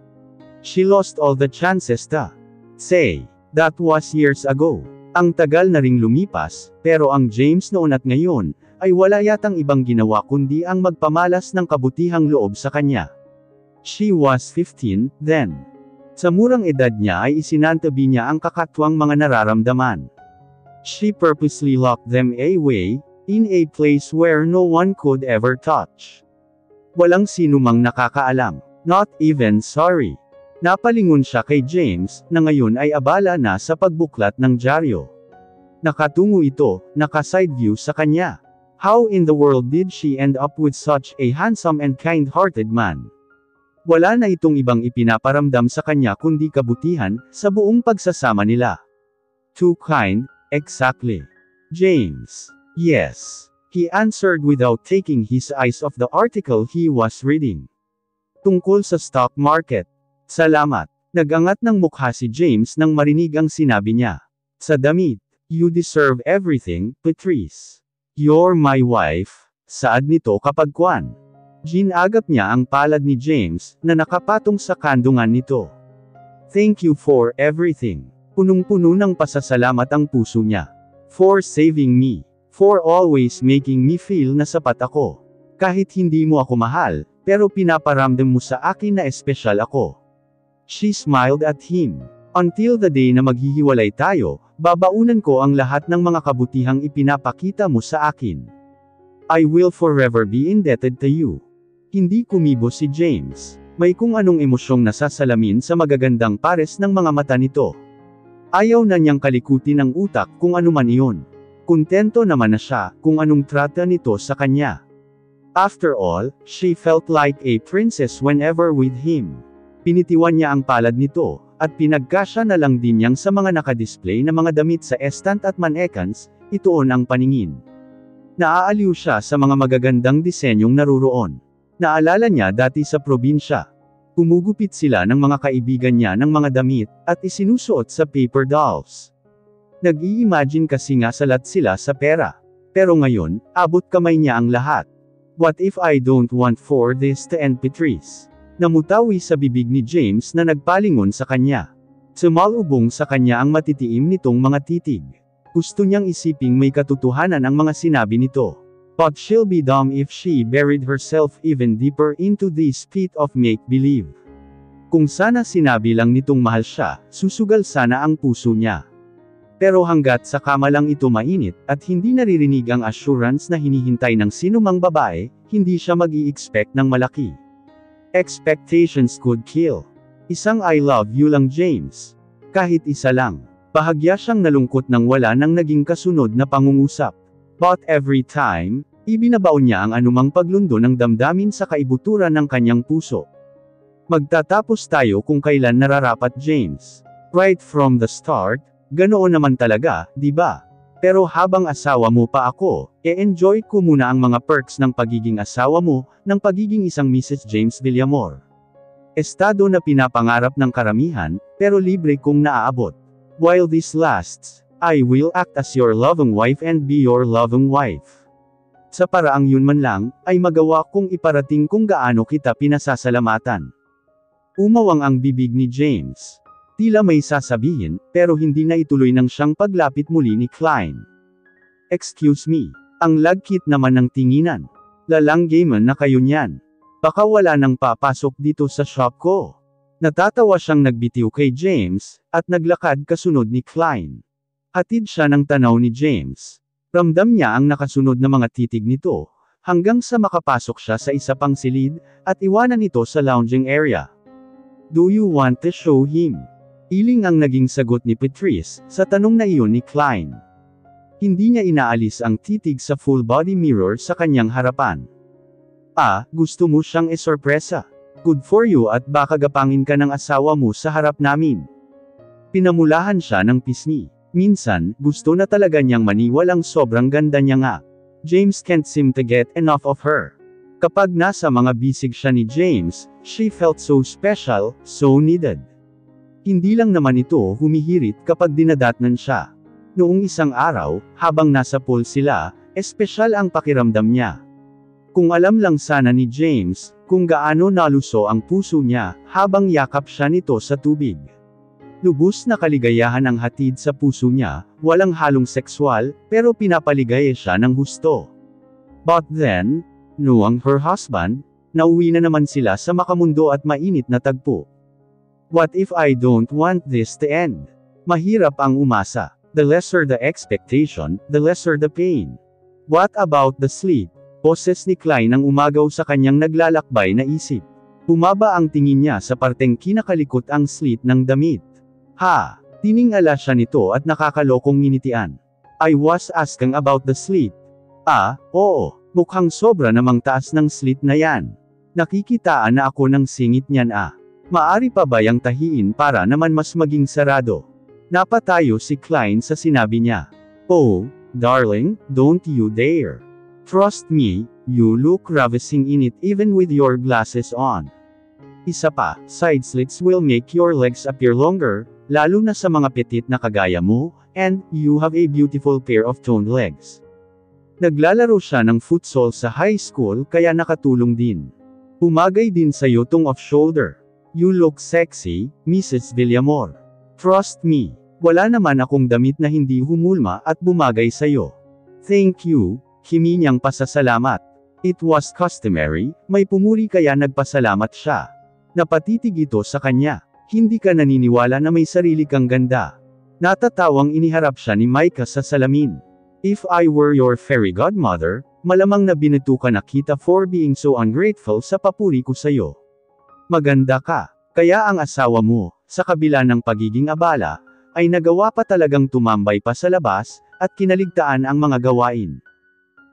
She lost all the chances to say, that was years ago. Ang tagal na ring lumipas, pero ang James noon at ngayon, ay wala yatang ibang ginawa kundi ang magpamalas ng kabutihang loob sa kanya. She was 15, then. Sa murang edad niya ay isinantabi niya ang kakatwang mga nararamdaman. She purposely locked them away, in a place where no one could ever touch. Walang sinumang nakakaalam. Not even Sorry. Napalingon siya kay James, na ngayon ay abala na sa pagbuklat ng dyaryo. Nakatungo ito, naka-side view sa kanya. How in the world did she end up with such a handsome and kind-hearted man? Wala na itong ibang ipinaparamdam sa kanya kundi kabutihan, sa buong pagsasama nila. Too kind, exactly. James. Yes. He answered without taking his eyes off the article he was reading. Tungkol sa stock market. Salamat. Nagangat ng mukha si James nang marinig ang sinabi niya. Sa damit. You deserve everything, Patrice. You're my wife. Saad nito kapag kwan. Ginagap niya ang palad ni James, na nakapatong sa kandungan nito. Thank you for everything. Punong-puno ng pasasalamat ang puso niya. For saving me. For always making me feel na sapat ako. Kahit hindi mo ako mahal, pero pinaparamdam mo sa akin na espesyal ako. She smiled at him. Until the day na maghihiwalay tayo, babaunan ko ang lahat ng mga kabutihang ipinapakita mo sa akin. I will forever be indebted to you. Hindi kumibo si James. May kung anong emosyong nasasalamin sa magagandang pares ng mga mata nito. Ayaw na niyang kalikutin ang utak kung ano man iyon. Kontento naman na siya kung anong trata nito sa kanya. After all, she felt like a princess whenever with him. Pinitiwan niya ang palad nito, at pinagkasya na lang din niyang sa mga nakadisplay na mga damit sa estant at manekans, itoon ang paningin. Naaaliw siya sa mga magagandang disenyong naruroon. Naalala niya dati sa probinsya. Kumugupit sila ng mga kaibigan niya ng mga damit, at isinusuot sa paper dolls. Nag-i-imagine kasi nga salat sila sa pera. Pero ngayon, abot kamay niya ang lahat. What if I don't want for this to end, Patrice? Namutawi sa bibig ni James na nagpalingon sa kanya. Sumalubong sa kanya ang matitiim nitong mga titig. Gusto niyang isiping may katotohanan ang mga sinabi nito. But she'll be dumb if she buried herself even deeper into this pit of make-believe. Kung sana sinabi lang nitong mahal siya, susugal sana ang puso niya. Pero hanggat sa kama lang ito mainit, at hindi naririnig ang assurance na hinihintay ng sinumang babae, hindi siya mag-i-expect ng malaki. Expectations could kill. Isang I love you lang, James. Kahit isa lang. Bahagya siyang nalungkot nang wala nang naging kasunod na pangungusap. But every time, ibinabaon niya ang anumang paglundo ng damdamin sa kaibuturan ng kanyang puso. Magtatapos tayo kung kailan nararapat, James. Right from the start, ganoon naman talaga, di ba? Pero habang asawa mo pa ako, enjoy ko muna ang mga perks ng pagiging asawa mo, ng pagiging isang Mrs. James Villamor. Estado na pinapangarap ng karamihan, pero libre kong naaabot. While this lasts, I will act as your loving wife and be your loving wife. Sa paraang yun man lang, ay magawa kong iparating kung gaano kita pinasasalamatan. Umawang ang bibig ni James. Tila may sasabihin, pero hindi na ituloy nang siyang paglapit muli ni Klein. Excuse me, ang lagkit naman ng tinginan. Lalanggaman na kayo niyan. Baka wala nang papasok dito sa shop ko. Natatawa siyang nagbitiw kay James, at naglakad kasunod ni Klein. Hatid siya ng tanaw ni James. Ramdam niya ang nakasunod na mga titig nito, hanggang sa makapasok siya sa isa pang silid, at iwanan ito sa lounging area. Do you want to show him? Iling ang naging sagot ni Patrice, sa tanong na iyon ni Klein. Hindi niya inaalis ang titig sa full-body mirror sa kanyang harapan. Gusto mo siyang isorpresa? Good for you at baka gapangin ka ng asawa mo sa harap namin. Pinamulahan siya ng pisngi. Minsan, gusto na talaga niyang maniwalang sobrang ganda niya nga. James can't seem to get enough of her. Kapag nasa mga bisig siya ni James, she felt so special, so needed. Hindi lang naman ito humihirit kapag dinadatnan siya. Noong isang araw, habang nasa pool sila, espesyal ang pakiramdam niya. Kung alam lang sana ni James, kung gaano naluso ang puso niya, habang yakap siya nito sa tubig. Lubos na kaligayahan ang hatid sa puso niya, walang halong sexual, pero pinapaligaya siya ng husto. But then, noong her husband, nauwi na naman sila sa makamundo at mainit na tagpo. What if I don't want this to end? Mahirap ang umasa. The lesser the expectation, the lesser the pain. What about the sleep? Boses ni Klein ang umagaw sa kanyang naglalakbay na isip. Bumaba ang tingin niya sa parteng kinakalikot ang slit ng damit. Tiningala siya nito at nakakalokong nginitian. I was asking about the slit. Oo, mukhang sobra namang taas ng slit na yan. Nakikitaan na ako ng singit niyan. Maari pa ba yang tahiin para naman mas maging sarado? Napatayo si Klein sa sinabi niya. Oh, darling, don't you dare. Trust me, you look ravishing in it even with your glasses on. Isa pa, side slits will make your legs appear longer, lalo na sa mga petit na kagaya mo, and you have a beautiful pair of toned legs. Naglalaro siya ng futsal sa high school kaya nakatulong din. Pumagay din sa'yo tong off-shoulder. You look sexy, Mrs. Villamor. Trust me, wala naman akong damit na hindi humulma at bumagay sa'yo. Thank you, himi niyang pasasalamat. It was customary, may pumuri kaya nagpasalamat siya. Napatitig ito sa kanya. Hindi ka naniniwala na may sarili kang ganda. Natatawang iniharap siya ni Micah sa salamin. If I were your fairy godmother, malamang na binuto ka na kita for being so ungrateful sa papuri ko sa'yo. Maganda ka, kaya ang asawa mo, sa kabila ng pagiging abala, ay nagawa pa talagang tumambay pa sa labas, at kinaligtaan ang mga gawain.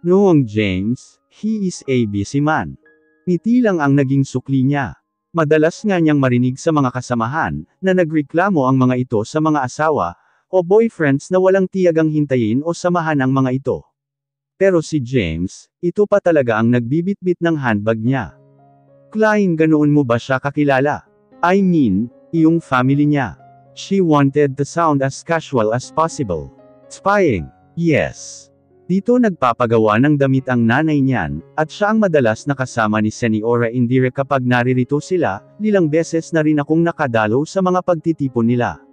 Noong James, he is a busy man. Ngiti lang ang naging sukli niya. Madalas nga niyang marinig sa mga kasamahan, na nagreklamo ang mga ito sa mga asawa, o boyfriends na walang tiyagang hintayin o samahan ang mga ito. Pero si James, ito pa talaga ang nagbibitbit ng handbag niya. Klein, ganoon mo ba siya kakilala? I mean, iyong family niya. She wanted to sound as casual as possible. Spying. Yes. Dito nagpapagawa ng damit ang nanay niyan, at siya ang madalas nakasama ni Seniora Indira kapag naririto sila, ilang beses na rin akong nakadalo sa mga pagtitipon nila.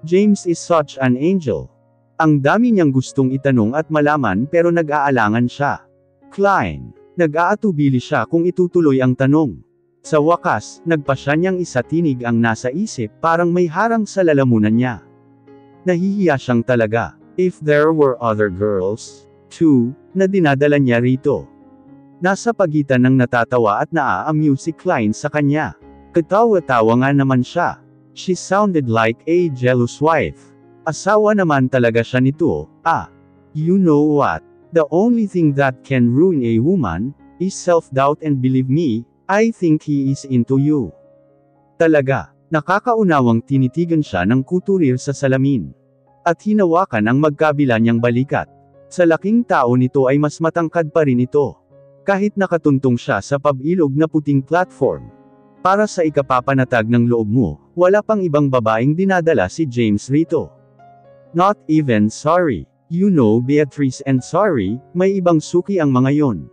James is such an angel. Ang dami niyang gustong itanong at malaman pero nag-aalangan siya. Klein. Nag-aatubili siya kung itutuloy ang tanong. Sa wakas, nagpasya niyang isatinig ang nasa isip parang may harang sa lalamunan niya. Nahihiya siyang talaga. If there were other girls, too, na dinadala niya rito. Nasa pagitan ng natatawa at naa-amuse si Klein sa kanya. Katawa-tawa nga naman siya. She sounded like a jealous wife. Asawa naman talaga siya nito. You know what? The only thing that can ruin a woman, is self-doubt, and believe me, I think he is into you. Talaga, nakakaunawang tinitigan siya ng kuturir sa salamin. At hinawakan ang magkabila niyang balikat. Sa laking tao nito ay mas matangkad pa rin ito. Kahit nakatuntong siya sa pabilog na puting platform. Para sa ikapapanatag ng loob mo, wala pang ibang babaeng dinadala si James rito. Not even sorry. You know Beatrice and sorry, may ibang suki ang mga yon.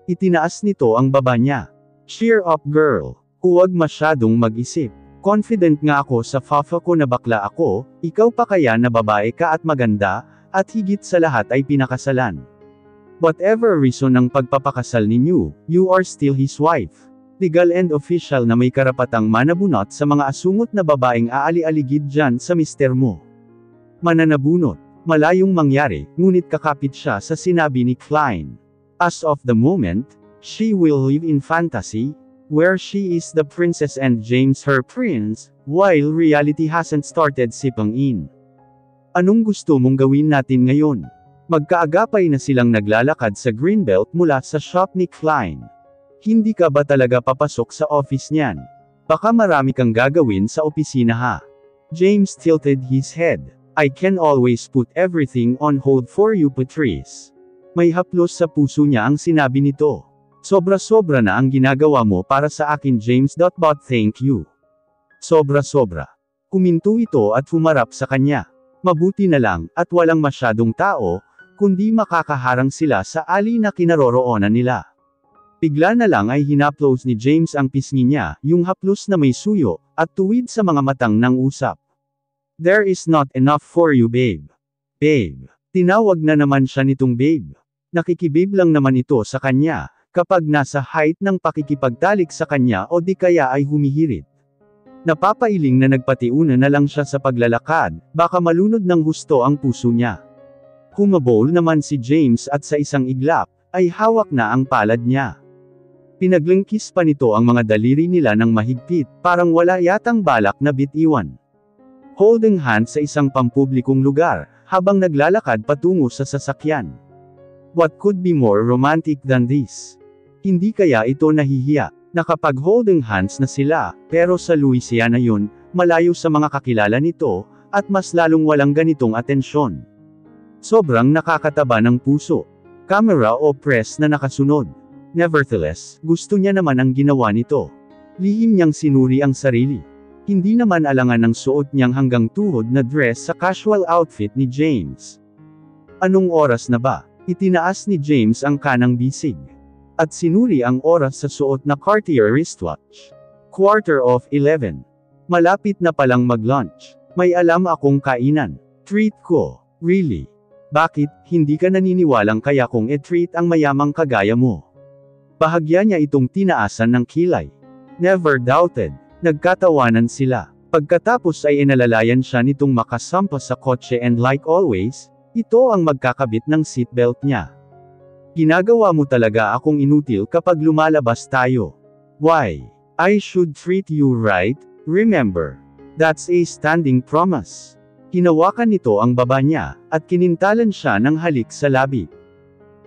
Itinaas nito ang baba niya. Cheer up girl. Huwag masyadong mag-isip. Confident nga ako sa fafa ko na bakla ako, ikaw pa kaya na babae ka at maganda, at higit sa lahat ay pinakasalan. Whatever reason ng pagpapakasal ninyo, you are still his wife. Legal and official na may karapatang manabunot sa mga asungot na babaeng aali-aligid dyan sa mister mo. Mananabunot. Malayong mangyari, ngunit kakapit siya sa sinabi ni Klein. As of the moment, she will live in fantasy, where she is the princess and James her prince, while reality hasn't started sipang in. Anong gusto mong gawin natin ngayon? Magkaagapay na silang naglalakad sa Greenbelt mula sa shop ni Klein. Hindi ka ba talaga papasok sa office niyan? Baka marami kang gagawin sa opisina ha. James tilted his head. I can always put everything on hold for you, Patrice. May haplos sa puso niya ang sinabi nito. Sobra-sobra na ang ginagawa mo para sa akin, James. But thank you. Sobra-sobra. Kuminto ito at humarap sa kanya. Mabuti na lang, at walang masyadong tao, kundi makakaharang sila sa ali na kinaroroonan nila. Bigla na lang ay hinaplos ni James ang pisngi niya, yung haplos na may suyo, at tuwid sa mga matang ng usap. There is not enough for you, babe. Babe. Tinawag na naman siya nitong babe. Nakikibib lang naman ito sa kanya, kapag nasa height ng pakikipagtalik sa kanya o di kaya ay humihirit. Napapailing na nagpatiuna na lang siya sa paglalakad, baka malunod ng husto ang puso niya. Humabol naman si James at sa isang iglap, ay hawak na ang palad niya. Pinaglingkis pa nito ang mga daliri nila ng mahigpit, parang wala yatang balak na bitiwan. Holding hands sa isang pampublikong lugar, habang naglalakad patungo sa sasakyan. What could be more romantic than this? Hindi kaya ito nahihiya, nakapag-holding hands na sila, pero sa Louisiana yun, malayo sa mga kakilala nito, at mas lalong walang ganitong atensyon. Sobrang nakakataba ng puso. Camera o press na nakasunod. Nevertheless, gusto niya naman ang ginawa nito. Lihim niyang sinuri ang sarili. Hindi naman alangan ng suot niyang hanggang tuhod na dress sa casual outfit ni James. Anong oras na ba? Itinaas ni James ang kanang bisig. At sinuri ang oras sa suot na Cartier wristwatch. 11:15. Malapit na palang mag-lunch. May alam akong kainan. Treat ko. Really? Bakit, hindi ka naniniwalang kaya kong e-treat ang mayamang kagaya mo? Bahagya niya itong tinaasan ng kilay. Never doubted. Nagkatawanan sila. Pagkatapos ay inalalayan siya nitong makasampa sa kotse and like always, ito ang magkakabit ng seatbelt niya. Ginagawa mo talaga akong inutil kapag lumalabas tayo. Why? I should treat you right, remember? That's a standing promise. Hinawakan nito ang baba niya, at kinintalan siya ng halik sa labi.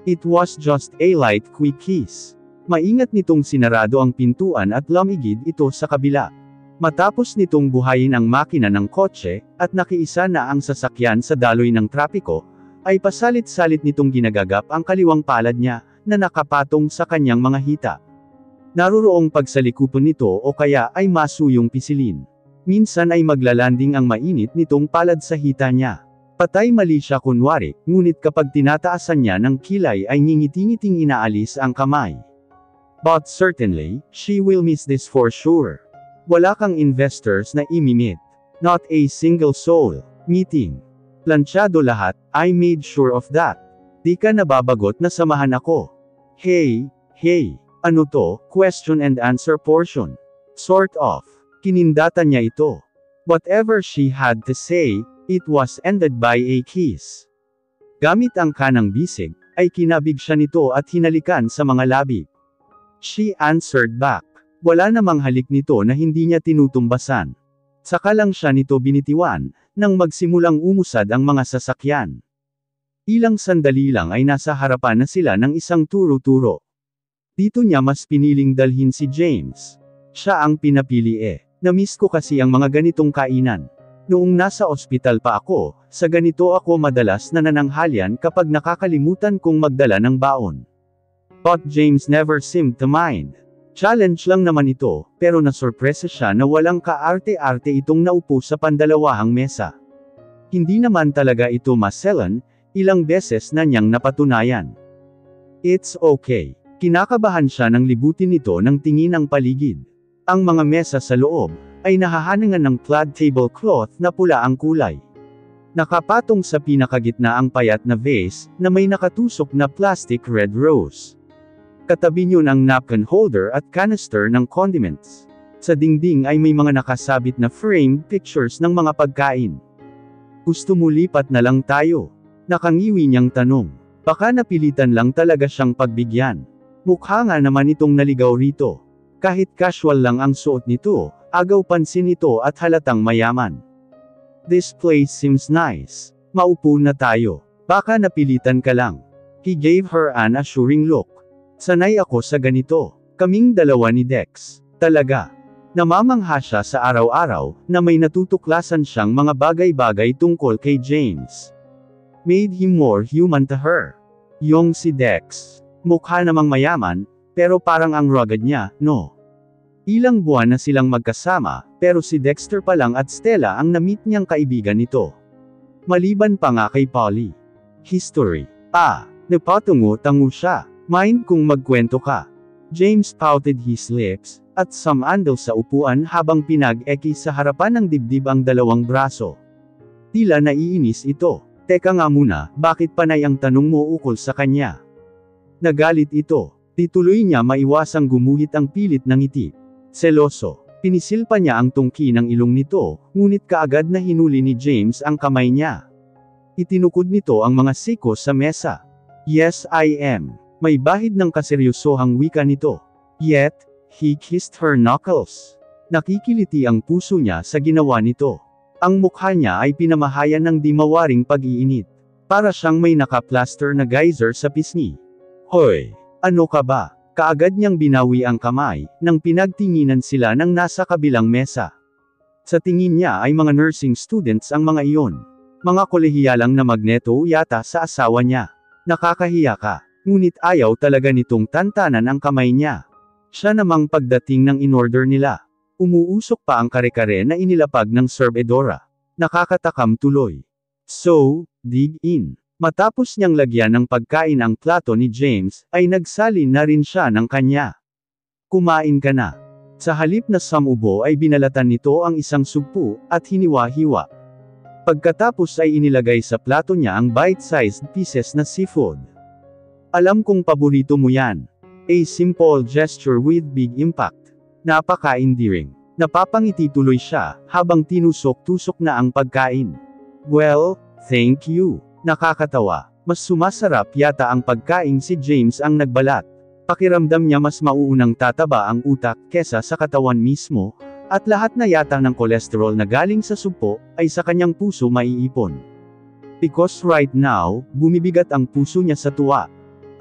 It was just a light quick kiss. Maingat nitong sinarado ang pintuan at lumigid ito sa kabila. Matapos nitong buhayin ang makina ng kotse, at nakiisa na ang sasakyan sa daloy ng trapiko, ay pasalit-salit nitong ginagagap ang kaliwang palad niya, na nakapatong sa kanyang mga hita. Naroroong pagsalikupan nito o kaya ay masuyong pisilin. Minsan ay maglalanding ang mainit nitong palad sa hita niya. Patay mali siya kunwari, ngunit kapag tinataasan niya ng kilay ay ngingiti-ngiting inaalis ang kamay. But certainly, she will miss this for sure. Wala kang investors na imimit. Not a single soul. Meeting. Planchado lahat, I made sure of that. Di ka nababagot na samahan ako. Hey, ano to, question and answer portion? Sort of. Kinindatan niya ito. Whatever she had to say, it was ended by a kiss. Gamit ang kanang bisig, ay kinabig siya nito at hinalikan sa mga labi. She answered back. Wala namang halik nito na hindi niya tinutumbasan. Saka lang siya nito binitiwan, nang magsimulang umusad ang mga sasakyan. Ilang sandali lang ay nasa harapan na sila ng isang turo-turo. Dito niya mas piniling dalhin si James. Siya ang pinapili Namiss ko kasi ang mga ganitong kainan. Noong nasa ospital pa ako, sa ganito ako madalas nanananghalian kapag nakakalimutan kong magdala ng baon. But James never seemed to mind. Challenge lang naman ito, pero nasurpresa siya na walang kaarte-arte itong naupo sa pandalawahang mesa. Hindi naman talaga ito maselan, ilang beses na niyang napatunayan. It's okay. Kinakabahan siya nang libutin ito ng tingin ang paligid. Ang mga mesa sa loob, ay nahahaningan ng plaid tablecloth na pula ang kulay. Nakapatong sa pinakagitna ang payat na vase, na may nakatusok na plastic red rose. Katabi niyon ang napkin holder at canister ng condiments. Sa dingding ay may mga nakasabit na framed pictures ng mga pagkain. Gusto mo lipat na lang tayo? Nakangiwi niyang tanong. Baka napilitan lang talaga siyang pagbigyan. Mukha nga naman itong naligaw rito. Kahit casual lang ang suot nito, agaw pansin ito at halatang mayaman. This place seems nice. Maupo na tayo. Baka napilitan ka lang. He gave her an assuring look. Sanay ako sa ganito. Kaming dalawa ni Dex. Talaga. Namamangha siya sa araw-araw, na may natutuklasan siyang mga bagay-bagay tungkol kay James. Made him more human to her. Yung si Dex. Mukha namang mayaman, pero parang ang rugged niya, no? Ilang buwan na silang magkasama, pero si Dexter pa lang at Stella ang na-meet niyang kaibigan nito. Maliban pa nga kay Polly. History. Napatungo-tango siya. Mind kung magkwento ka. James pouted his lips, at sumandal sa upuan habang pinag-eki sa harapan ng dibdib ang dalawang braso. Tila naiinis ito. Teka nga muna, bakit panay ang tanong mo ukol sa kanya? Nagalit ito. Tituloy niya maiwasang gumuhit ang pilit ng ngiti. Seloso. Pinisil pa niya ang tungki ng ilong nito, ngunit kaagad na hinuli ni James ang kamay niya. Itinukod nito ang mga siko sa mesa. Yes, I am. May bahid ng kaseryosohang wika nito. Yet, he kissed her knuckles. Nakikiliti ang puso niya sa ginawa nito. Ang mukha niya ay pinamahayan ng di mawaring pag-iinit. Para siyang may naka-plaster na geyser sa pisngi. Hoy! Ano ka ba? Kaagad niyang binawi ang kamay, nang pinagtinginan sila ng nasa kabilang mesa. Sa tingin niya ay mga nursing students ang mga iyon. Mga kolehiyalang na magneto yata sa asawa niya. Nakakahiya ka. Ngunit ayaw talaga nitong tantanan ang kamay niya. Siya namang pagdating ng in-order nila. Umuusok pa ang kare-kare na inilapag ng serbedora. Nakakatakam tuloy. So, dig in. Matapos niyang lagyan ng pagkain ang plato ni James, ay nagsalin na rin siya ng kanya. Kumain ka na. Sa halip na samubo ay binalatan nito ang isang sugpo, at hiniwa-hiwa. Pagkatapos ay inilagay sa plato niya ang bite-sized pieces na seafood. Alam kong paborito mo yan. A simple gesture with big impact. Napaka-endearing. Napapangiti tuloy siya, habang tinusok-tusok na ang pagkain. Well, thank you. Nakakatawa. Mas sumasarap yata ang pagkain si James ang nagbalat. Pakiramdam niya mas mauunang tataba ang utak kesa sa katawan mismo, at lahat na yata ng kolesterol na galing sa sugpo, ay sa kanyang puso maiipon. Because right now, bumibigat ang puso niya sa tuwa.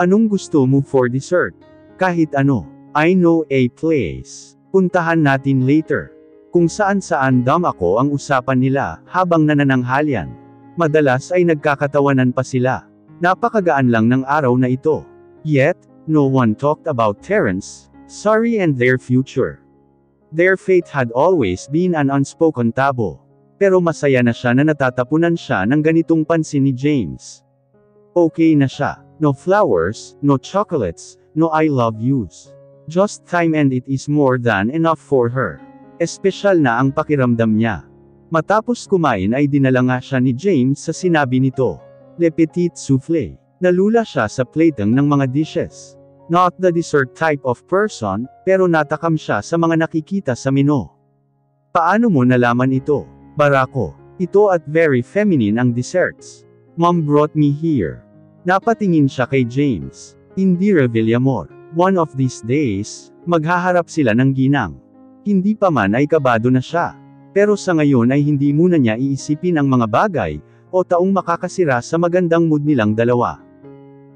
Anong gusto mo for dessert? Kahit ano. I know a place. Puntahan natin later. Kung saan-saan ako ang usapan nila, habang nanananghalian. Madalas ay nagkakatawanan pa sila. Napakagaan lang ng araw na ito. Yet, no one talked about Terence, Sari and their future. Their fate had always been an unspoken taboo. Pero masaya na siya na natatapunan siya ng ganitong pansin ni James. Okay na siya. No flowers, no chocolates, no I love yous. Just time, and it is more than enough for her. Espesyal na ang pakiramdam niya. Matapos kumain ay dinala nga siya ni James sa sinabi nito. Le petit soufflé. Nalula siya sa plateng ng mga dishes. Not the dessert type of person, pero natakam siya sa mga nakikita sa menu. Paano mo nalaman ito? Barako. Ito at very feminine ang desserts. Mom brought me here. Napatingin siya kay James. Indira Villamor. One of these days, maghaharap sila ng ginang. Hindi pa man ay kabado na siya. Pero sa ngayon ay hindi muna niya iisipin ang mga bagay, o taong makakasira sa magandang mood nilang dalawa.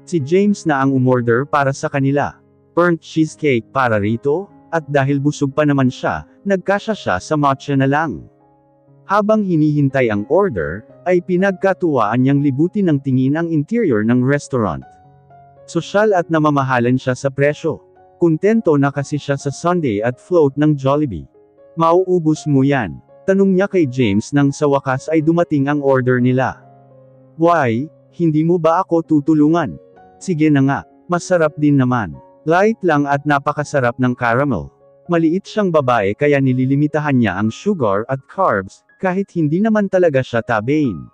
Si James na ang umorder para sa kanila. Burnt cheesecake para rito, at dahil busog pa naman siya, nagkasya siya sa matcha na lang. Habang hinihintay ang order, ay pinagkatuwaan niyang libutin ng tingin ang interior ng restaurant. Sosyal at namamahalan siya sa presyo. Kontento na kasi siya sa sundae at float ng Jollibee. Mauubos mo yan? Tanong niya kay James nang sa wakas ay dumating ang order nila. Why, hindi mo ba ako tutulungan? Sige na nga, masarap din naman. Light lang at napakasarap ng caramel. Maliit siyang babae kaya nililimitahan niya ang sugar at carbs, kahit hindi naman talaga siya tabein.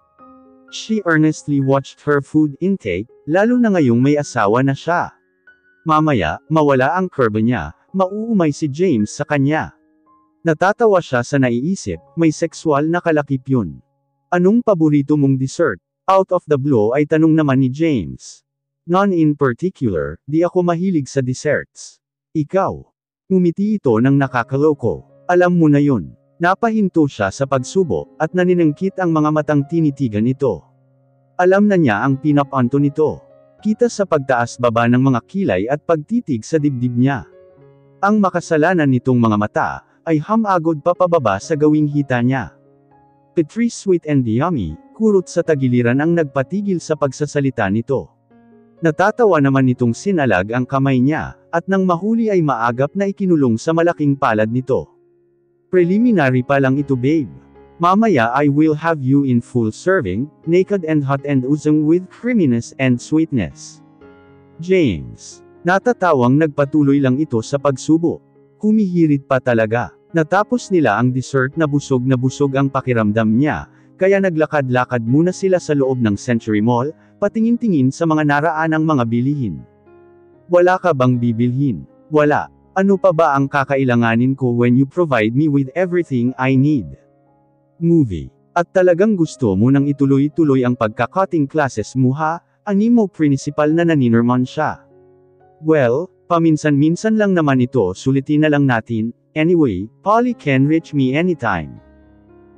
She earnestly watched her food intake, lalo na ngayong may asawa na siya. Mamaya, mawala ang curve niya, mauumay si James sa kanya. Natatawa siya sa naiisip, may sexual na kalakip yun. Anong paborito mong dessert? Out of the blue ay tanong naman ni James. None in particular, di ako mahilig sa desserts. Ikaw? Ngumiti ito ng nakakaloko. Alam mo na yun. Napahinto siya sa pagsubo, at naninangkit ang mga matang tinitigan ito. Alam na niya ang pinapanto nito. Kita sa pagtaas-baba ng mga kilay at pagtitig sa dibdib niya. Ang makasalanan nitong mga mata, ay hamagod pa pababa sa gawing hita niya. Petri sweet and yummy, kurot sa tagiliran ang nagpatigil sa pagsasalita nito. Natatawa naman nitong sinalag ang kamay niya, at nang mahuli ay maagap na ikinulong sa malaking palad nito. Preliminary pa lang ito, babe. Mamaya I will have you in full serving, naked and hot and oozing with creaminess and sweetness. James. Natatawang nagpatuloy lang ito sa pagsubo. Humihirit pa talaga. Natapos nila ang dessert na busog ang pakiramdam niya, kaya naglakad-lakad muna sila sa loob ng Century Mall, patingin-tingin sa mga naraanang mga bilihin. Wala ka bang bibilhin? Wala. Ano pa ba ang kakailanganin ko when you provide me with everything I need? Movie. At talagang gusto mo nang ituloy-tuloy ang pagka-cutting classes mo ha? Animo principal na naninirman siya. Well, paminsan-minsan lang naman ito, sulitin na lang natin. Anyway, Polly can reach me anytime.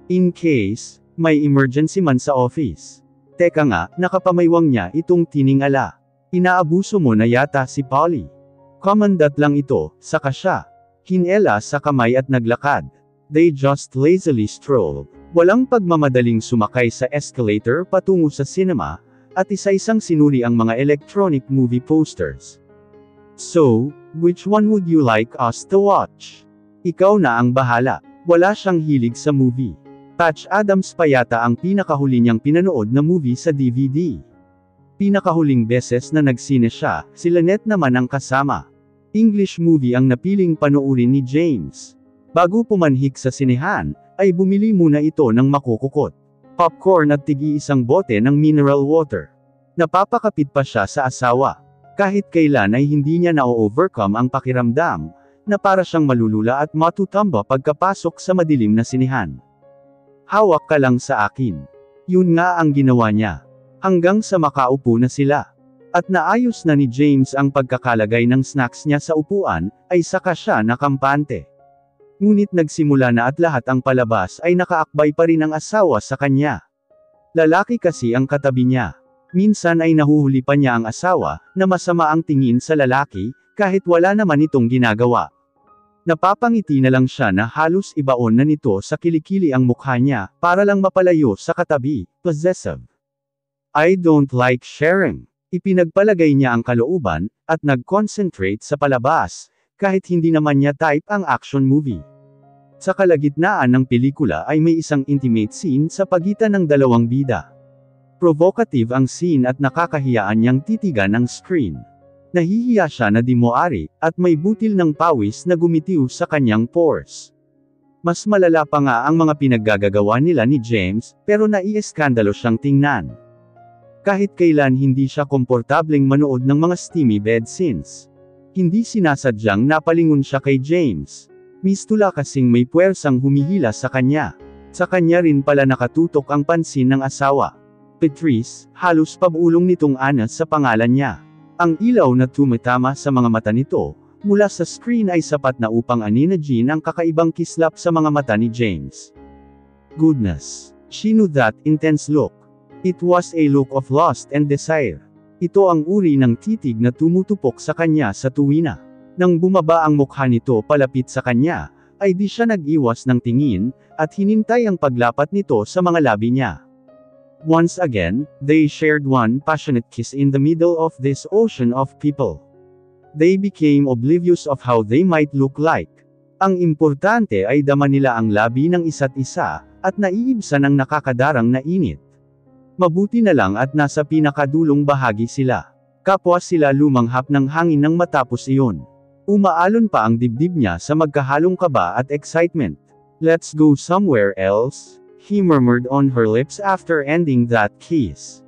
In case, may emergency man sa office. Teka nga, nakapamaywang niya itong tiningala. Inaabuso mo na yata si Polly. Commandant lang ito, saka siya. Hinela sa kamay at naglakad. They just lazily strolled. Walang pagmamadaling sumakay sa escalator patungo sa cinema, at isa-isang sinuri ang mga electronic movie posters. So, which one would you like us to watch? Ikaw na ang bahala. Wala siyang hilig sa movie. Patch Adams pa yata ang pinakahuli niyang pinanood na movie sa DVD. Pinakahuling beses na nagsine siya, si Lynette naman ang kasama. English movie ang napiling panoorin ni James. Bago pumanhik sa sinehan, ay bumili muna ito ng makukukot, popcorn at tig-iisang bote ng mineral water. Napapakapit pa siya sa asawa. Kahit kailan ay hindi niya na-overcome ang pakiramdam, na para siyang malulula at matutamba pagkapasok sa madilim na sinehan. Hawak ka lang sa akin. Yun nga ang ginawa niya. Hanggang sa makaupo na sila. At naayos na ni James ang pagkakalagay ng snacks niya sa upuan, ay saka siya nakampante. Ngunit nagsimula na at lahat ang palabas ay nakaakbay pa rin ang asawa sa kanya. Lalaki kasi ang katabi niya. Minsan ay nahuhuli pa niya ang asawa, na masama ang tingin sa lalaki, kahit wala naman itong ginagawa. Napapangiti na lang siya na halos ibaon na nito sa kilikili ang mukha niya, para lang mapalayo sa katabi, possessive. I don't like sharing. Ipinagpalagay niya ang kalooban, at nag-concentrate sa palabas, kahit hindi naman niya type ang action movie. Sa kalagitnaan ng pelikula ay may isang intimate scene sa pagitan ng dalawang bida. Provocative ang scene at nakakahiyaan niyang titigan ang screen. Nahihiya siya na di moari, at may butil ng pawis na gumitiw sa kanyang pores. Mas malala pa nga ang mga pinaggagawa nila ni James, pero naieskandalo siyang tingnan. Kahit kailan hindi siya komportableng manood ng mga steamy bed scenes. Hindi sinasadyang napalingon siya kay James. Mistula kasing may puwersang humihila sa kanya. Sa kanya rin pala nakatutok ang pansin ng asawa. Patrice, halos pabulong nitong Ana sa pangalan niya. Ang ilaw na tumatama sa mga mata nito, mula sa screen ay sapat na upang anina Jean ang kakaibang kislap sa mga mata ni James. Goodness! She knew that intense look. It was a look of lust and desire. Ito ang uri ng titig na tumutupok sa kanya sa tuwina. Nang bumaba ang mukha nito palapit sa kanya, ay di siya nag-iwas ng tingin, at hinintay ang paglapat nito sa mga labi niya. Once again, they shared one passionate kiss in the middle of this ocean of people. They became oblivious of how they might look like. Ang importante ay dama nila ang labi ng isa't isa, at naiibsan ang nakakadarang na init. Mabuti na lang at nasa pinakadulong bahagi sila. Kapwa sila lumanghap ng hangin nang matapos iyon. Umaalon pa ang dibdib niya sa magkahalong kaba at excitement. Let's go somewhere else, he murmured on her lips after ending that kiss.